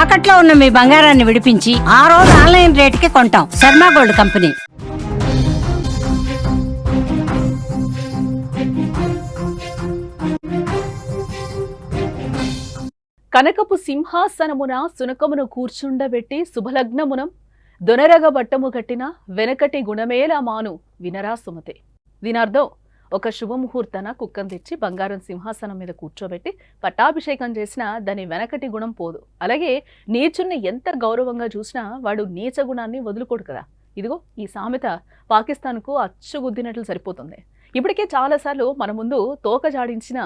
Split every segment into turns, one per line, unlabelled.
తాకట్లో ఉన్న మీ బంగారాన్ని విడిపించి ఆ రోజు ఆన్లైన్ రేటుకి కొంటాం. Sharma gold company.
కనకపు సింహాసనమున సునకమును కూర్చుండబెట్టి శుభలగ్నమునం దొనరగ బట్టము కట్టిన వెనకటి గుణమేలా మాను వినరా సుమతే. దీని అర్థం, ఒక శుభముహూర్తాన కుక్కను తెచ్చి బంగారం సింహాసనం మీద కూర్చోబెట్టి పట్టాభిషేకం చేసినా దాని వెనకటి గుణం పోదు. అలాగే నీచుణ్ణి ఎంత గౌరవంగా చూసినా వాడు నీచ గుణాన్ని వదులుకోడు కదా. ఇదిగో ఈ సామెత పాకిస్తాన్కు అచ్చుగుద్దినట్లు సరిపోతుంది. ఇప్పటికే చాలాసార్లు మన ముందు తోక జాడించిన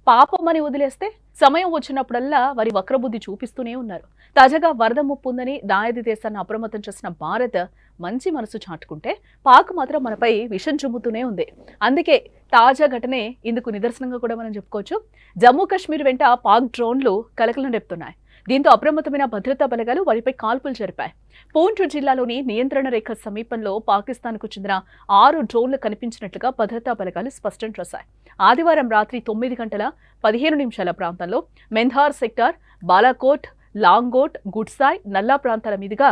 పాపమని వదిలేస్తే సమయం వచ్చినప్పుడల్లా వారి వక్రబుద్ధి చూపిస్తూనే ఉన్నారు. తాజాగా వరద ముప్పు ఉందని దాయాది దేశాన్ని అప్రమత్తం చేసిన భారత్ మంచి మనసు చాటుకుంటే పాక్ మాత్రం మనపై విషం చుమ్ముతూనే ఉంది. అందుకే తాజా ఘటనే ఇందుకు నిదర్శనంగా కూడా మనం చెప్పుకోవచ్చు. జమ్మూ కాశ్మీర్ వెంట పాక్ డ్రోన్లు కలకలం రేపుతున్నాయి. దీంతో అప్రమత్తమైన భద్రతా బలగాలు వారిపై కాల్పులు జరిపాయి. పూంచ్ జిల్లాలోని నియంత్రణ రేఖ సమీపంలో పాకిస్తాన్కు చెందిన 6 డ్రోన్లు కనిపించినట్లుగా భద్రతా బలగాలు స్పష్టం చేశాయి. ఆదివారం రాత్రి 9 గంటల 15 నిమిషాల ప్రాంతంలో మెంధార్ సెక్టార్, బాలాకోట్, లాంగోట్, గుడ్సాయ్, నల్లా ప్రాంతాల మీదుగా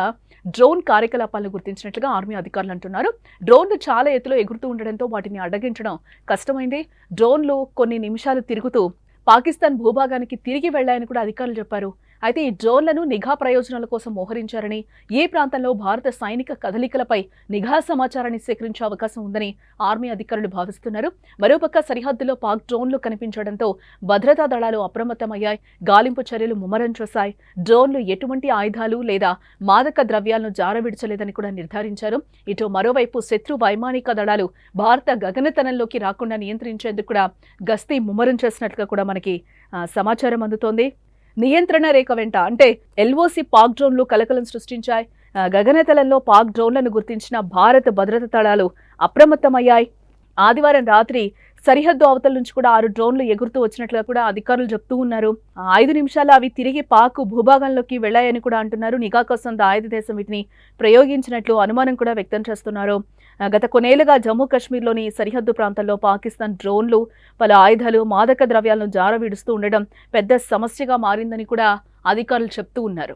డ్రోన్ కార్యకలాపాలను గుర్తించినట్లుగా ఆర్మీ అధికారులు అంటున్నారు. డ్రోన్లు చాలా ఎత్తులో ఎగురుతూ ఉండడంతో వాటిని అడ్డగించడం కష్టమైంది. డ్రోన్లు కొన్ని నిమిషాలు తిరుగుతూ పాకిస్తాన్ భూభాగానికి తిరిగి వెళ్లాయని కూడా అధికారులు చెప్పారు. అయితే ఈ డ్రోన్లను నిఘా ప్రయోజనాల కోసం మోహరించారని, ఏ ప్రాంతంలో భారత సైనిక కదలికలపై నిఘా సమాచారాన్ని సేకరించే అవకాశం ఉందని ఆర్మీ అధికారులు భావిస్తున్నారు. మరోపక్క సరిహద్దులో పాక్ డ్రోన్లు కనిపించడంతో భద్రతా దళాలు అప్రమత్తమయ్యాయి. గాలింపు చర్యలు ముమ్మరం చేశాయి. డ్రోన్లు ఎటువంటి ఆయుధాలు లేదా మాదక ద్రవ్యాలను జారవిడ్చలేదని కూడా నిర్ధారించారు. ఇటు మరోవైపు శత్రు వైమానిక దళాలు భారత గగనతలంలోకి రాకుండా నియంత్రించేందుకు కూడా గస్తీ ముమ్మరం చేసినట్లుగా కూడా మనకి సమాచారం అందుతోంది. నియంత్రణ రేఖ వెంట అంటే ఎల్ఓసి పాక్ డ్రోన్లు కలకలం సృష్టించాయి. గగనతలంలో పాక్ డ్రోన్లను గుర్తించిన భారత భద్రతా దళాలు అప్రమత్తమయ్యాయి. ఆదివారం రాత్రి సరిహద్దు అవతల నుంచి కూడా 6 డ్రోన్లు ఎగురుతూ వచ్చినట్లుగా కూడా అధికారులు చెప్తూ ఉన్నారు. 5 నిమిషాలు అవి తిరిగి పాక్ భూభాగంలోకి వెళ్లాయని కూడా అంటున్నారు. నిఘా కోసం దాయాది దేశం వీటిని ప్రయోగించినట్లు అనుమానం కూడా వ్యక్తం చేస్తున్నారు. గత కొన్నేళ్లుగా జమ్మూ కాశ్మీర్లోని సరిహద్దు ప్రాంతాల్లో పాకిస్తాన్ డ్రోన్లు, పలు ఆయుధాలు, మాదక ద్రవ్యాలను జారవిడుస్తూ ఉండడం పెద్ద సమస్యగా మారిందని కూడా అధికారులు చెప్తూ ఉన్నారు.